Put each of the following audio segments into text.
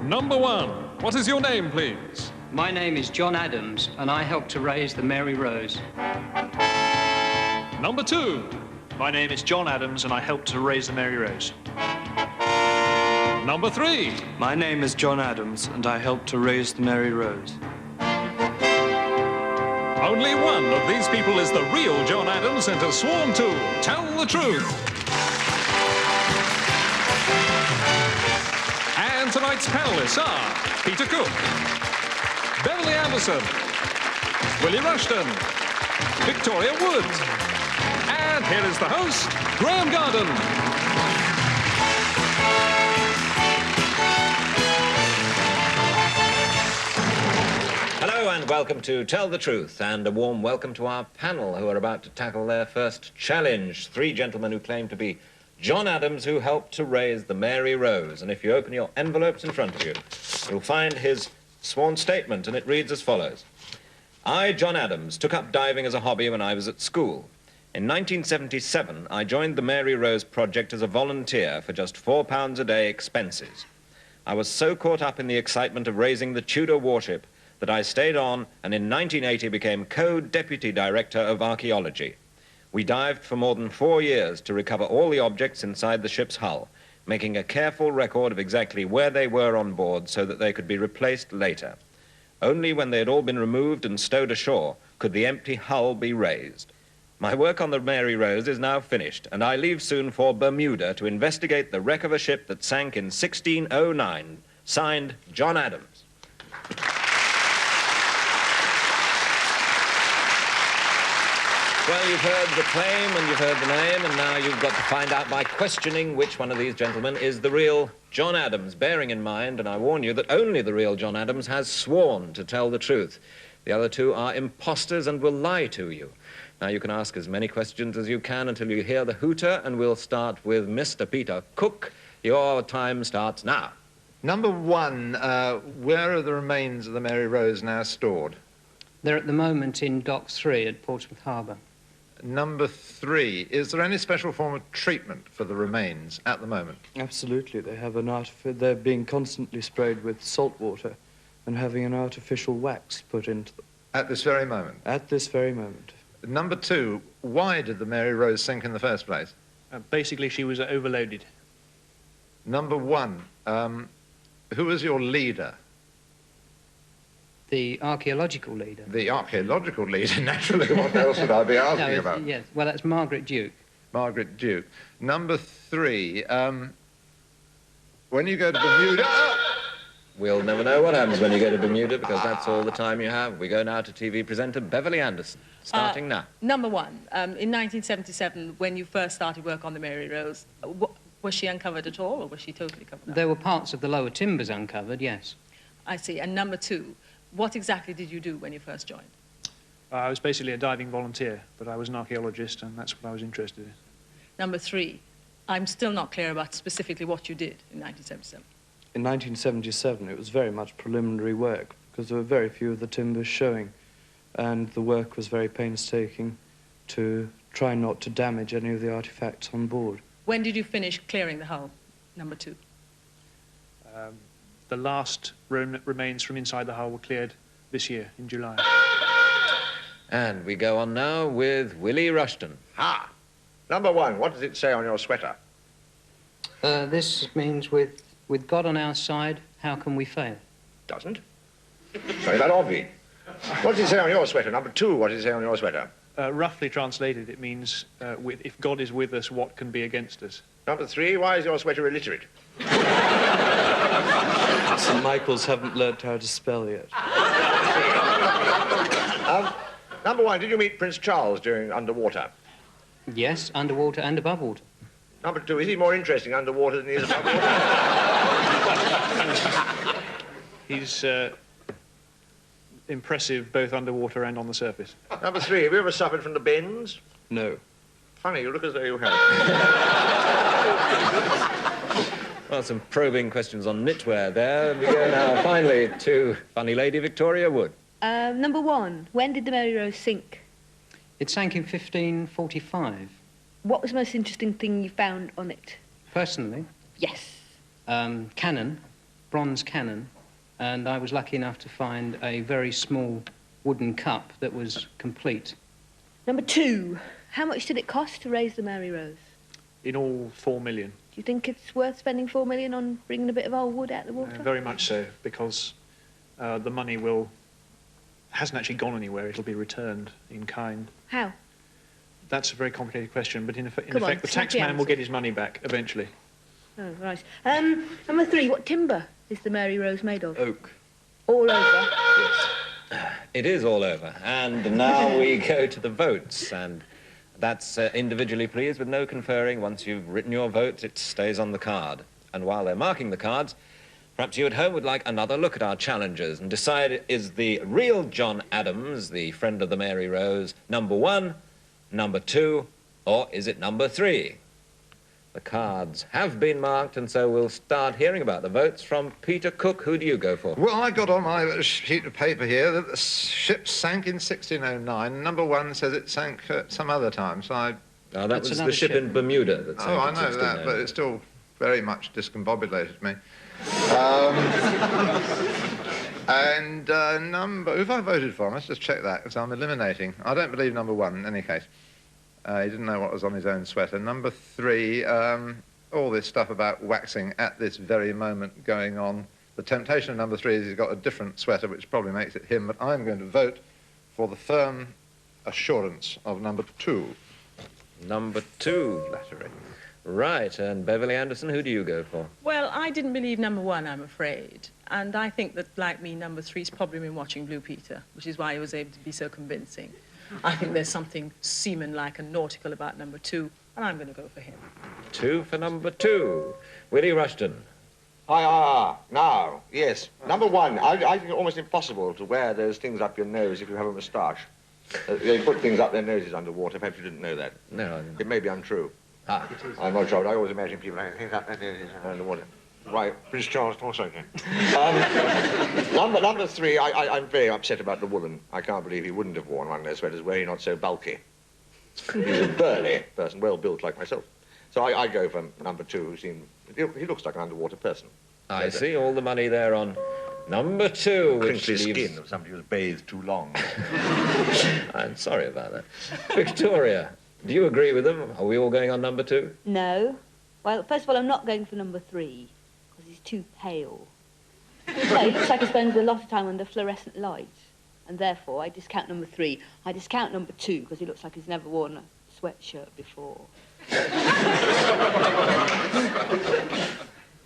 Number 1. What is your name, please? My name is John Adams, and I helped to raise the Mary Rose. Number 2. My name is John Adams, and I helped to raise the Mary Rose. Number 3. My name is John Adams, and I helped to raise the Mary Rose. Only one of these people is the real John Adams and has sworn to tell the truth. And tonight's panelists are Peter Cook, Beverley Anderson, Willie Rushton, Victoria Wood, and here is the host, Grahame Garden. Hello and welcome to Tell the Truth, and a warm welcome to our panel who are about to tackle their first challenge. 3 gentlemen who claim to be John Adams, who helped to raise the Mary Rose. And if you open your envelopes in front of you, you'll find his sworn statement, and it reads as follows. I, John Adams, took up diving as a hobby when I was at school. In 1977, I joined the Mary Rose project as a volunteer for just £4 a day expenses. I was so caught up in the excitement of raising the Tudor warship that I stayed on and in 1980 became co-deputy director of archaeology. We dived for more than 4 years to recover all the objects inside the ship's hull, making a careful record of exactly where they were on board so that they could be replaced later. Only when they had all been removed and stowed ashore could the empty hull be raised. My work on the Mary Rose is now finished, and I leave soon for Bermuda to investigate the wreck of a ship that sank in 1609. Signed, John Adams. Well, you've heard the claim and you've heard the name, and now you've got to find out by questioning which one of these gentlemen is the real John Adams, bearing in mind, and I warn you, that only the real John Adams has sworn to tell the truth. The other 2 are imposters and will lie to you. Now, you can ask as many questions as you can until you hear the hooter, and we'll start with Mr. Peter Cook. Your time starts now. Number 1, where are the remains of the Mary Rose now stored? They're at the moment in Dock 3 at Portsmouth Harbour. Number 3, is there any special form of treatment for the remains at the moment? Absolutely. They have they're being constantly sprayed with salt water and having an artificial wax put into them. At this very moment? At this very moment. Number 2, why did the Mary Rose sink in the first place? Basically, she was overloaded. Number 1, who was your leader? The archaeological leader. The archaeological leader, naturally. What else would I be asking about? Yes, well, that's Margaret Duke. Margaret Duke. Number 3, when you go to Bermuda... We'll never know what happens when you go to Bermuda, because that's all the time you have. We go now to TV presenter Beverley Anderson, starting now. Number 1, in 1977, when you first started work on the Mary Rose, was she uncovered at all, or was she totally covered up? There were parts of the lower timbers uncovered, yes. I see. And number 2, what exactly did you do when you first joined? I was basically a diving volunteer, but I was an archaeologist, and that's what I was interested in. Number 3, I'm still not clear about specifically what you did in 1977. In 1977, it was very much preliminary work because there were very few of the timbers showing, and the work was very painstaking to try not to damage any of the artifacts on board. When did you finish clearing the hull, number 2? The last remains from inside the hull were cleared this year, in July. And we go on now with Willie Rushton. Ah, number 1, what does it say on your sweater? This means with God on our side, how can we fail? Doesn't. Sorry, that obvious. What does it say on your sweater? Number 2, what does it say on your sweater? Roughly translated, it means, if God is with us, what can be against us? Number 3, why is your sweater illiterate? St. Michael's haven't learnt how to spell yet. Number 1, did you meet Prince Charles during underwater? Yes, underwater and above water. Number 2, is he more interesting underwater than he is above water? He's impressive both underwater and on the surface. Number 3, have you ever suffered from the bends? No. Funny, you look as though you have. Well, some probing questions on knitwear there. We go now finally to funny lady Victoria Wood. Number 1, when did the Mary Rose sink? It sank in 1545. What was the most interesting thing you found on it? Personally? Yes. Cannon, bronze cannon, and I was lucky enough to find a very small wooden cup that was complete. Number 2, how much did it cost to raise the Mary Rose? In all, 4 million. Do you think it's worth spending 4 million on bringing a bit of old wood out of the water? Very much so, because the money hasn't actually gone anywhere. It'll be returned in kind. How? That's a very complicated question, but in effect, Come on, the snap the taxman will answer. get his money back eventually. Oh, right. Number 3, what timber is the Mary Rose made of? Oak. All over. It is all over. And now we go to the votes. And that's individually, please, with no conferring. Once you've written your votes, it stays on the card. And while they're marking the cards, perhaps you at home would like another look at our challengers and decide, is the real John Adams, the friend of the Mary Rose, number 1, number 2, or is it number 3? The cards have been marked, and so we'll start hearing about the votes from Peter Cook. Who do you go for? Well, I got on my sheet of paper here that the ship sank in 1609. Number 1 says it sank some other time, so I... Oh, that was the ship in Bermuda that sank Oh, I in know that, 1609. but it still very much discombobulated me. And number... Who have I voted for? Let's just check that, because I'm eliminating. I don't believe number 1, in any case. He didn't know what was on his own sweater. Number 3, all this stuff about waxing at this very moment going on. The temptation of number 3 is he's got a different sweater, which probably makes it him, but I'm going to vote for the firm assurance of number 2. Number 2. Flattery. Right, and Beverley Anderson, who do you go for? Well, I didn't believe number 1, I'm afraid. And I think that, like me, number 3's probably been watching Blue Peter, which is why he was able to be so convincing. I think there's something seaman-like and nautical about number 2, and I'm going to go for him. 2 for number 2. Willie Rushton. Now, yes. Number 1, I think it's almost impossible to wear those things up your nose if you have a moustache. They put things up their noses underwater. Perhaps you didn't know that. No. It may be untrue. Ah. I'm not sure. I always imagine people having things up their noses underwater. Right, Prince Charles also again. Number 3, I'm very upset about the woolen. I can't believe he wouldn't have worn one of those sweaters were he not so bulky. He's a burly person, well built like myself. So I go for number 2, he looks like an underwater person. I see all the money there on number 2, which Crinkly leaves... skin of somebody who's bathed too long. I'm sorry about that. Victoria, do you agree with them? Are we all going on number 2? No. Well, first of all, I'm not going for number 3, because he's too pale. He looks like he spends a lot of time under fluorescent light, and therefore I discount number 3. I discount number 2, because he looks like he's never worn a sweatshirt before.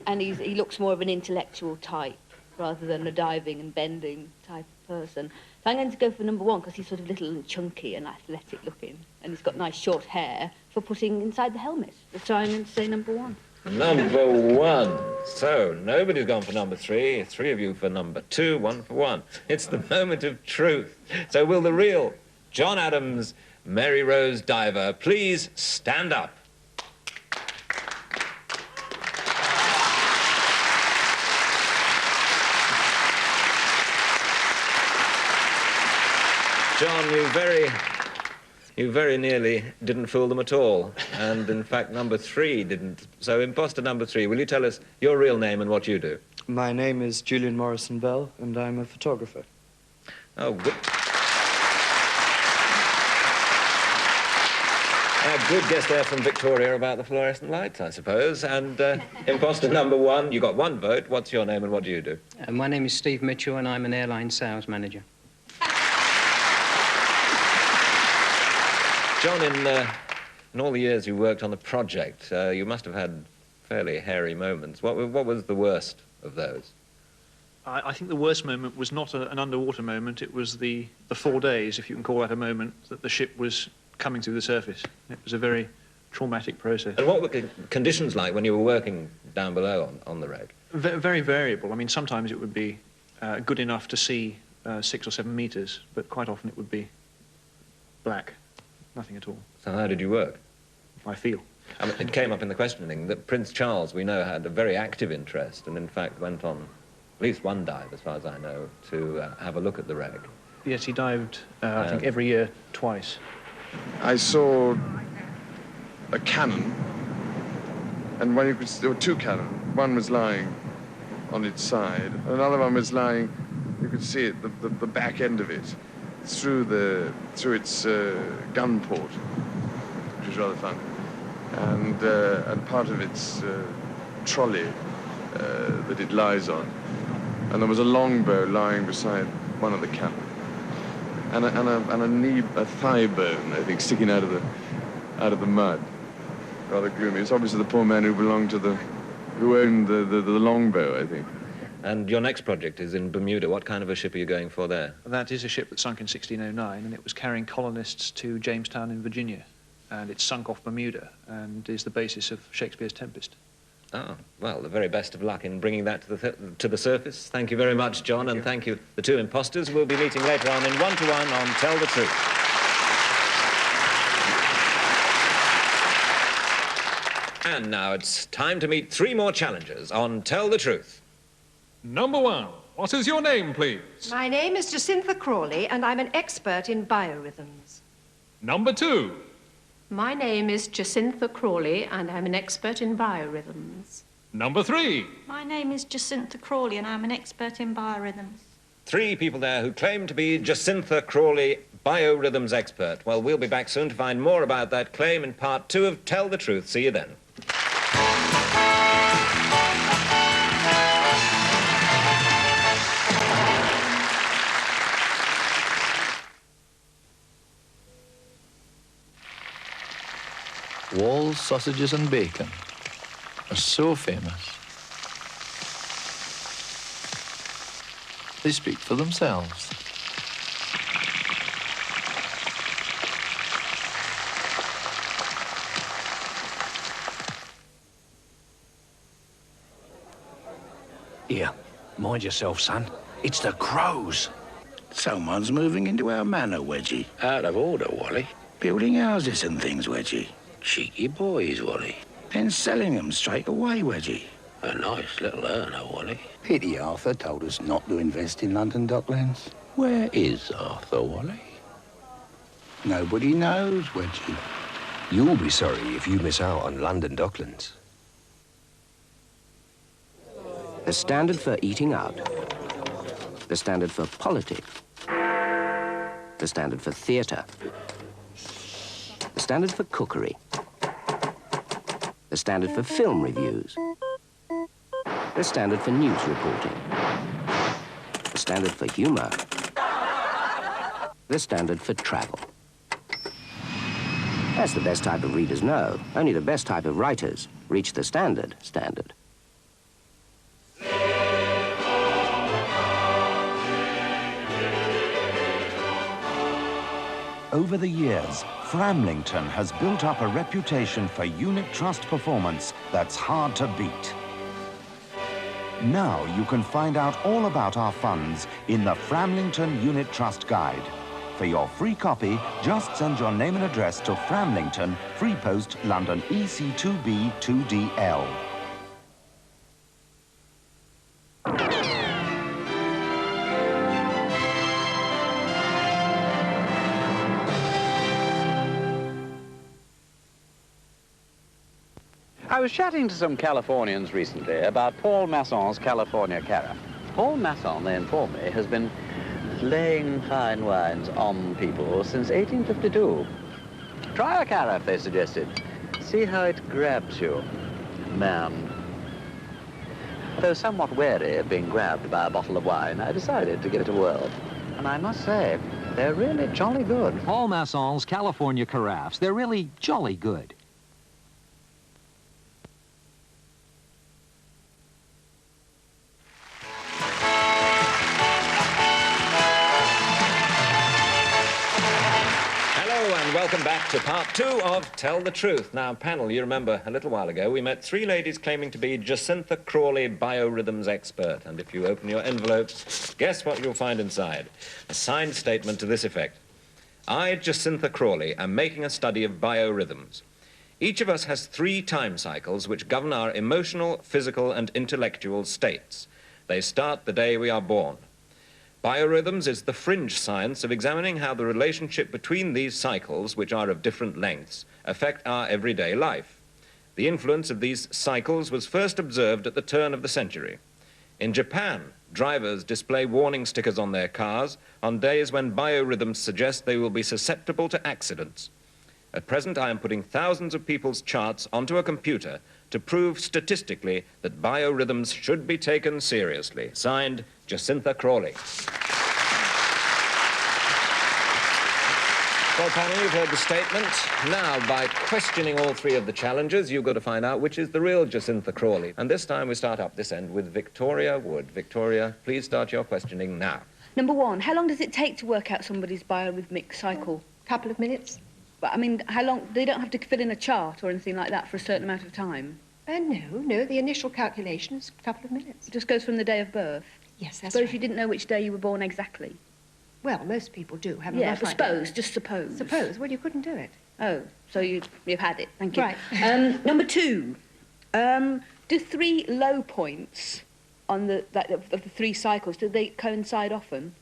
And he looks more of an intellectual type, rather than a diving and bending type of person. So I'm going to go for number 1, because he's sort of little and chunky and athletic looking, and he's got nice short hair for putting inside the helmet. So I'm going to say number 1. Number 1. So, nobody's gone for number 3. 3 of you for number 2, 1 for 1. It's the moment of truth. So will the real John Adams, Mary Rose diver, please stand up? John, you very nearly didn't fool them at all. And in fact, number 3 didn't. So, imposter number 3, will you tell us your real name and what you do? My name is Julian Morrison Bell, and I'm a photographer. Oh, good. A good guess there from Victoria about the fluorescent lights, I suppose. And imposter number 1, you got 1 vote. What's your name and what do you do? My name is Steve Mitchell, and I'm an airline sales manager. John, in all the years you worked on the project, you must have had fairly hairy moments. What was the worst of those? I think the worst moment was not an underwater moment. It was the 4 days, if you can call that a moment, that the ship was coming through the surface. It was a very traumatic process. And what were the conditions like when you were working down below on the wreck? Very variable. I mean, sometimes it would be good enough to see 6 or 7 meters, but quite often it would be black. Nothing at all. So how did you work? I feel. I mean, it came up in the questioning that Prince Charles, we know, had a very active interest and in fact went on at least 1 dive, as far as I know, to have a look at the wreck. Yes, he dived, I think, every year twice. I saw a cannon, and there were 2 cannons. One was lying on its side. Another one was lying, you could see it, the back end of it, through its gun port, which was rather fun, and part of its trolley that it lies on. And there was a longbow lying beside one of the cabin, and a thigh bone, I think, sticking out of the mud. Rather gloomy. It's obviously the poor man who owned the longbow, I think. And your next project is in Bermuda. What kind of a ship are you going for there? That is a ship that sunk in 1609, and it was carrying colonists to Jamestown in Virginia. And it sunk off Bermuda and is the basis of Shakespeare's Tempest. Oh, well, the very best of luck in bringing that to the surface. Thank you very much, John, and thank you, the two imposters. We'll be meeting later on in one-to-one on Tell the Truth. And now it's time to meet three more challengers on Tell the Truth. Number 1, what is your name, please? My name is Jacintha Crawley, and I'm an expert in biorhythms. Number 2. My name is Jacintha Crawley, and I'm an expert in biorhythms. Number 3. My name is Jacintha Crawley, and I'm an expert in biorhythms. Three people there who claim to be Jacintha Crawley, biorhythms expert. Well, we'll be back soon to find more about that claim in part 2 of Tell the Truth. See you then. Walls, sausages and bacon are so famous. They speak for themselves. Here, mind yourself, son. It's the crows. Someone's moving into our manor, Wedgie. Out of order, Wally. Building houses and things, Wedgie. Cheeky boys, Wally. Then selling them straight away, Wedgie. A nice little earner, Wally. Pity Arthur told us not to invest in London Docklands. Where is Arthur, Wally? Nobody knows, Wedgie. You'll be sorry if you miss out on London Docklands. The standard for eating out. The standard for politics. The standard for theatre. The standard for cookery. The standard for film reviews. The standard for news reporting. The standard for humour. The standard for travel. That's the best type of readers know. Only the best type of writers reach the standard. Over the years, Framlington has built up a reputation for unit trust performance that's hard to beat. Now you can find out all about our funds in the Framlington Unit Trust Guide. For your free copy, just send your name and address to Framlington, Free Post, London EC2B 2DL. I was chatting to some Californians recently about Paul Masson's California Carafe. Paul Masson, they inform me, has been laying fine wines on people since 1852. Try a carafe, they suggested. See how it grabs you, man. Though somewhat wary of being grabbed by a bottle of wine, I decided to give it a whirl. And I must say, they're really jolly good. Paul Masson's California Carafes, they're really jolly good. Welcome back to part 2 of Tell the Truth. Now, panel, you remember a little while ago we met three ladies claiming to be Jacintha Crawley, biorhythms expert. And if you open your envelope, guess what you'll find inside? A signed statement to this effect. I, Jacintha Crawley, am making a study of biorhythms. Each of us has 3 time cycles which govern our emotional, physical, and intellectual states. They start the day we are born. Biorhythms is the fringe science of examining how the relationship between these cycles, which are of different lengths, affect our everyday life. The influence of these cycles was first observed at the turn of the century. In Japan, drivers display warning stickers on their cars on days when biorhythms suggest they will be susceptible to accidents. At present, I am putting thousands of people's charts onto a computer to prove statistically that biorhythms should be taken seriously. Signed, Jacintha Crawley. Well, panel, you've heard the statement. Now, by questioning all three of the challengers, you've got to find out which is the real Jacintha Crawley. And this time we start up this end with Victoria Wood. Victoria, please start your questioning now. Number one, how long does it take to work out somebody's biorhythmic cycle? Couple of minutes. But, I mean, how long? They don't have to fill in a chart or anything like that for a certain amount of time? No, the initial calculation is a couple of minutes. It just goes from the day of birth? Yes, that's But right. if you didn't know which day you were born exactly? Well, most people do have a Yeah, rough but idea. suppose, just suppose. Suppose. Well, you couldn't do it. Oh, so you've had it. Thank you. Right. Number two, do three low points on the of the three cycles, do they coincide often?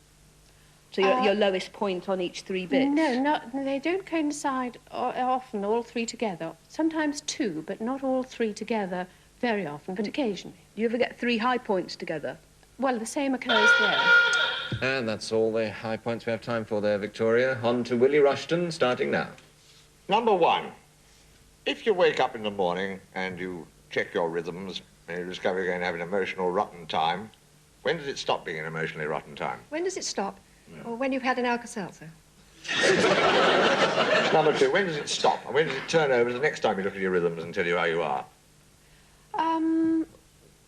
So your lowest point on each three bits? No, they don't coincide often, all three together. Sometimes two, but not all three together very often, but occasionally. Do you ever get three high points together? Well, the same occurs there. And that's all the high points we have time for there, Victoria. On to Willie Rushton, starting now. Number one, if you wake up in the morning and you check your rhythms and you discover you're going to have an emotional rotten time, when does it stop being an emotionally rotten time? When does it stop? Or when you've had an Alka-Seltzer? Number two, when does it stop? And when does it turn over the next time you look at your rhythms and tell you how you are?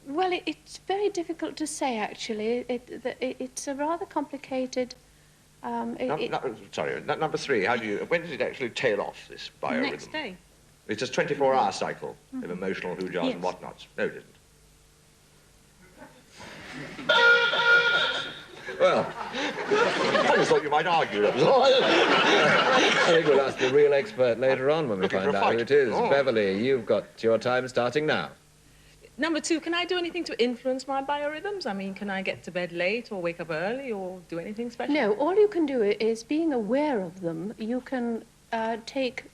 Well, it's very difficult to say, actually. It's a rather complicated... Number three, when does it actually tail off, this biorhythm? Next day. It's a 24-hour cycle of emotional hoo-jars and whatnots. No, it isn't. Well, I just thought you might argue. That was all. I think we'll ask the real expert later on when we Looking find for a out who fight. it is. Oh. Beverley, you've got your time starting now. Number two, can I do anything to influence my biorhythms? I mean, can I get to bed late or wake up early or do anything special? No, all you can do is, being aware of them, you can take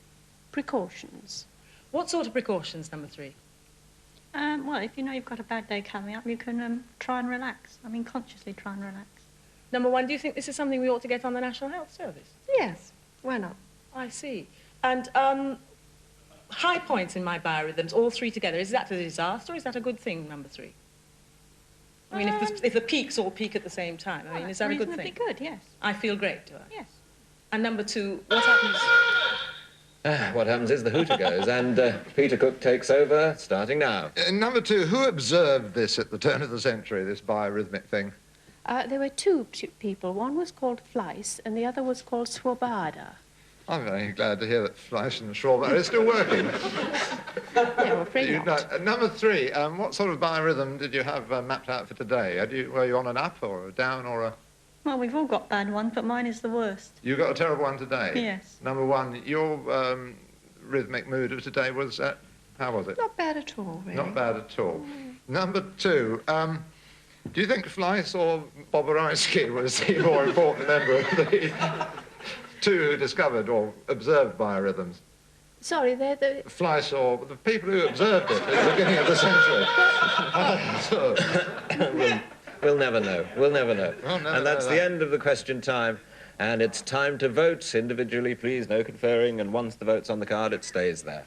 precautions. What sort of precautions, number three? Well, if you know you've got a bad day coming up, you can try and relax. I mean, consciously try and relax. Number one, do you think this is something we ought to get on the National Health Service? Yes. Why not? I see. And high points in my biorhythms, all three together, is that a disaster or is that a good thing, number three? I mean, if the peaks all peak at the same time, I mean, is that a good thing? Reasonably good, yes. I feel great, do I? Yes. And number two, what happens? What happens is the hooter goes, and Peter Cook takes over, starting now. Number two, who observed this at the turn of the century, this biorhythmic thing? There were two people. One was called Fleiss, and the other was called Swoboda. I'm very glad to hear that Fleiss and Schwab are still working. No, I'm afraid not. Number three, what sort of biorhythm did you have mapped out for today? Were you on an up or a down or a... Well, we've all got bad ones, but mine is the worst. You got a terrible one today? Yes. Number one, your rhythmic mood of today was, how was it? Not bad at all, really. Not bad at all. Number two, do you think Fleiss or Boborowski was the more important member of the two who discovered or observed biorhythms? Sorry, they're the... Fleiss or the people who observed it at the beginning of the century? We'll never know. We'll never know. We'll never And that's know the that. end of the question time. And it's time to vote individually, please. No conferring. And once the vote's on the card, it stays there.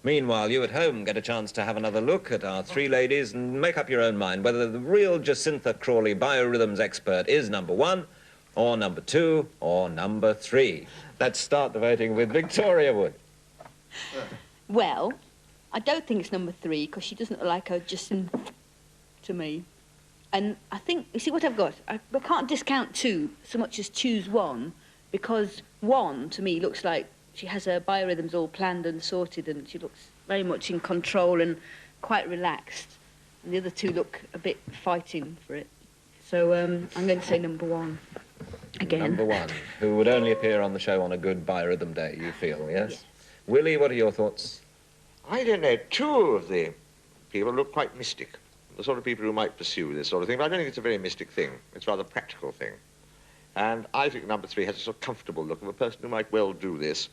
Meanwhile, you at home get a chance to have another look at our three ladies and make up your own mind whether the real Jacintha Crawley biorhythms expert is number one, or number two, or number three. Let's start the voting with Victoria Wood. Well, I don't think it's number three, because she doesn't look like a Jacintha to me. And I think, you see what I've got? I can't discount two so much as choose one, because one, to me, looks like she has her biorhythms all planned and sorted, and she looks very much in control and quite relaxed. And the other two look a bit fighting for it. So I'm going to say number one again. Number one, who would only appear on the show on a good biorhythm day, you feel, yes? Willie, what are your thoughts? I don't know. Two of the people look quite mystic. The sort of people who might pursue this sort of thing, but I don't think it's a very mystic thing. It's a rather practical thing. And I think number three has a sort of comfortable look of a person who might well do this.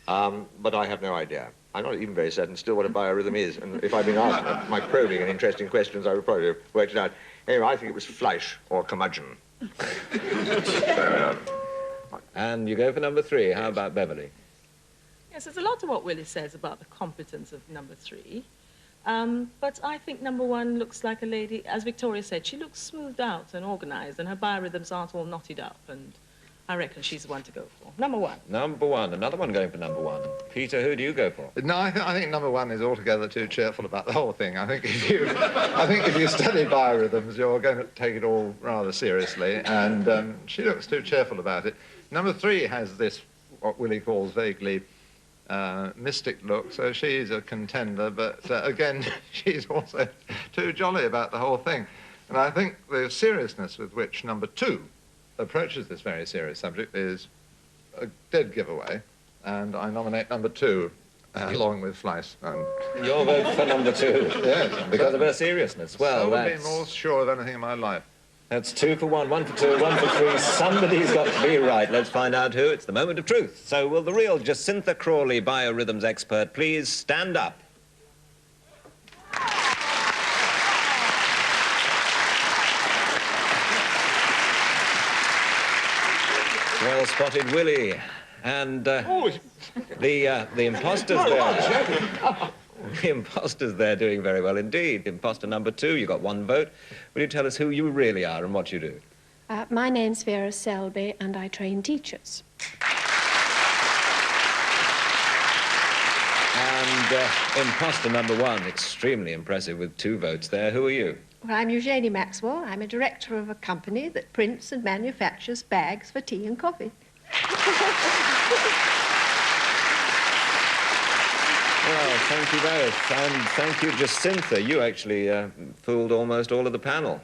But I have no idea. I'm not even very certain still what a biorhythm is, and if I'd been asked my probing and interesting questions, I would probably have worked it out. Anyway, I think it was Fleisch or curmudgeon. And you go for number 3. How about Beverley? Yes, there's a lot of what Willie says about the competence of number 3. But I think number 1 looks like a lady, as Victoria said, she looks smoothed out and organised, and her biorhythms aren't all knotted up, and I reckon she's the one to go for. Number 1. Number 1. Another one going for number 1. Peter, who do you go for? No, I think number 1 is altogether too cheerful about the whole thing. I think if you study biorhythms, you're going to take it all rather seriously, and she looks too cheerful about it. Number 3 has this, what Willie calls vaguely mystic look, so she's a contender, but again, she's also too jolly about the whole thing. And I think the seriousness with which number 2 approaches this very serious subject is a dead giveaway, and I nominate number 2 along with Fleiss. Your vote for number 2? Yes. Because of her seriousness. Well, I've been more sure of anything in my life. That's 2 for 1, 1 for 2, 1 for 3. Somebody's got to be right. Let's find out who. It's the moment of truth. So will the real Jacintha Crawley biorhythms expert please stand up? Well spotted, Willie. And the imposters there. The imposters there doing very well indeed. Imposter number 2, you got 1 vote. Will you tell us who you really are and what you do? My name's Vera Selby, and I train teachers. And imposter number 1, extremely impressive with 2 votes there. Who are you? Well, I'm Eugenie Maxwell. I'm a director of a company that prints and manufactures bags for tea and coffee. Well, thank you both, and thank you, Jacintha. You actually fooled almost all of the panel.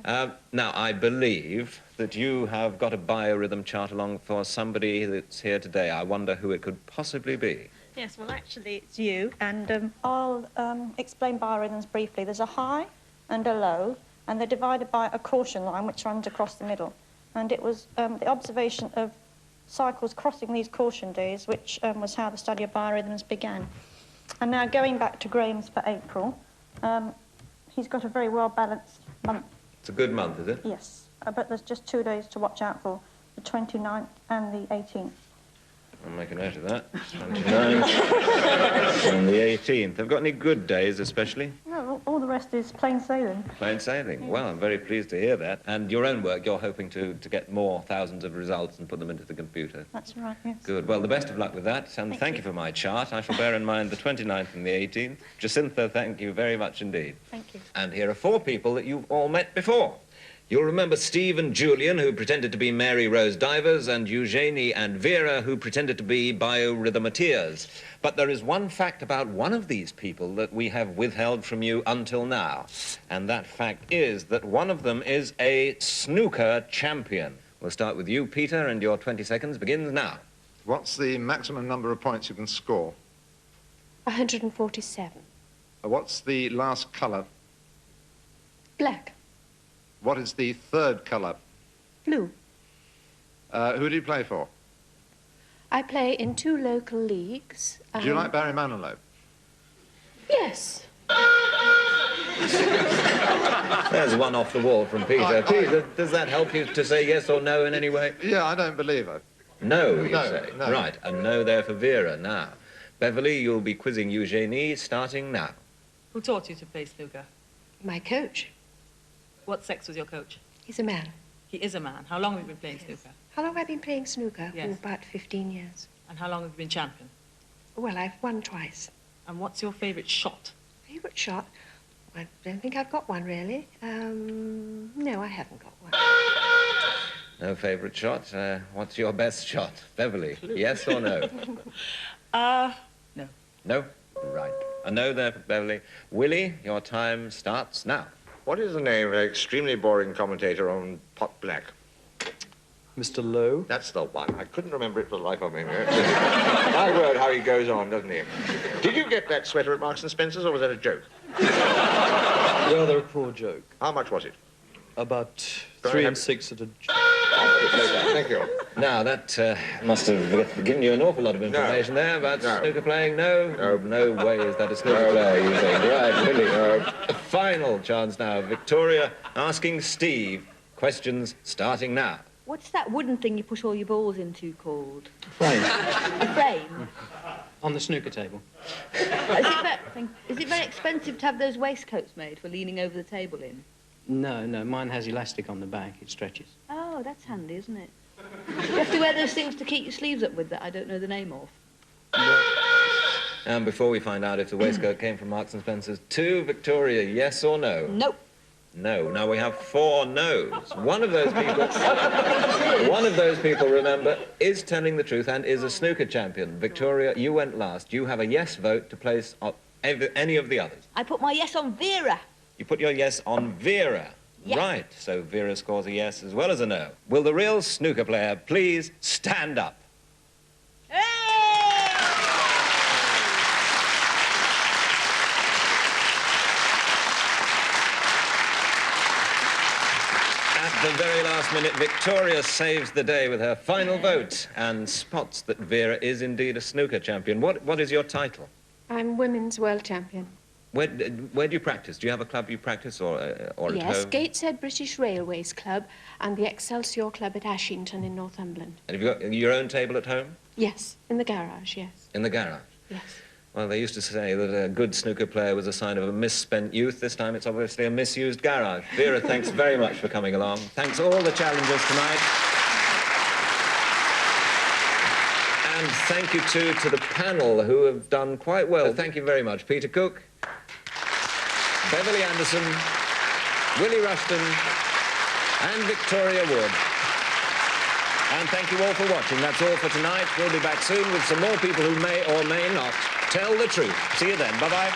Now, I believe that you have got a biorhythm chart along for somebody that's here today. I wonder who it could possibly be. Yes, well, actually, it's you, and I'll explain biorhythms briefly. There's a high and a low, and they're divided by a caution line which runs across the middle. And it was the observation of cycles crossing these caution days, which was how the study of biorhythms began. And now going back to Graham's for April, he's got a very well-balanced month. It's a good month, is it? Yes, but there's just 2 days to watch out for, the 29th and the 18th. I'll make a note of that. 29th and the 18th. Have got any good days, especially? No, all the rest is plain sailing. Plain sailing. Well, I'm very pleased to hear that. And your own work, you're hoping to get more thousands of results and put them into the computer. That's right, yes. Good. Well, the best of luck with that, and thank you for my chart. I shall bear in mind the 29th and the 18th. Jacintha, thank you very much indeed. Thank you. And here are 4 people that you've all met before. You'll remember Steve and Julian, who pretended to be Mary Rose Divers, and Eugenie and Vera, who pretended to be biorhythmateers. But there is one fact about one of these people that we have withheld from you until now. And that fact is that one of them is a snooker champion. We'll start with you, Peter, and your 20 seconds begins now. What's the maximum number of points you can score? 147. What's the last colour? Black. What is the 3rd colour? Blue. Who do you play for? I play in 2 local leagues. Do you like Barry Manilow? Yes. There's one off the wall from Peter. Peter, does that help you to say yes or no in any way? Yeah, I don't believe it. No, you No, say. no. Right, a no there for Vera. Now, Beverley, you'll be quizzing Eugenie starting now. Who taught you to play snooker? My coach. What sex was your coach? He's a man. He is a man. How long have you been playing snooker? How long have I been playing snooker? Yes. Oh, about 15 years. And how long have you been champion? Well, I've won twice. And what's your favourite shot? Favourite shot? I don't think I've got one, really. No, I haven't got one. No favourite shot. What's your best shot? Beverley, yes or no? No. No? Right. A no there for Beverley. Willie, your time starts now. What is the name of an extremely boring commentator on Pot Black? Mr. Lowe. That's the one. I couldn't remember it for the life of me. My word, how he goes on, doesn't he? Did you get that sweater at Marks and Spencer's, or was that a joke? Rather a poor joke. How much was it? About 3 and 6 at a... Thank you. Now, that must have given you an awful lot of information there about snooker playing. No way is that a snooker player, you think. Right, Willie. Final chance now. Victoria asking Steve. Questions starting now. What's that wooden thing you push all your balls into called? Frame. A frame? On the snooker table. Is it very expensive to have those waistcoats made for leaning over the table in? No, mine has elastic on the back. It stretches. Oh, that's handy, isn't it? You have to wear those things to keep your sleeves up with that I don't know the name of. And before we find out if the waistcoat came from Marks and Spencer's, to Victoria, yes or no? Nope. No. Now we have 4 no's. One of those people, remember, is telling the truth and is a snooker champion. Victoria, you went last. You have a yes vote to place on any of the others. I put my yes on Vera. You put your yes on Vera. Yes. Right, so Vera scores a yes as well as a no. Will the real snooker player please stand up? At the very last minute, Victoria saves the day with her final vote and spots that Vera is indeed a snooker champion. What is your title? I'm Women's World Champion. Where do you practice? Do you have a club you practice or at home? Yes, Gateshead British Railways Club and the Excelsior Club at Ashington in Northumberland. And have you got your own table at home? Yes, in the garage, yes. In the garage? Yes. Well, they used to say that a good snooker player was a sign of a misspent youth. This time it's obviously a misused garage. Vera, thanks very much for coming along. Thanks all the challengers tonight. And thank you, too, to the panel, who have done quite well. Thank you very much. Peter Cook, Beverley Anderson, Willie Rushton, and Victoria Wood. And thank you all for watching. That's all for tonight. We'll be back soon with some more people who may or may not tell the truth. See you then. Bye-bye.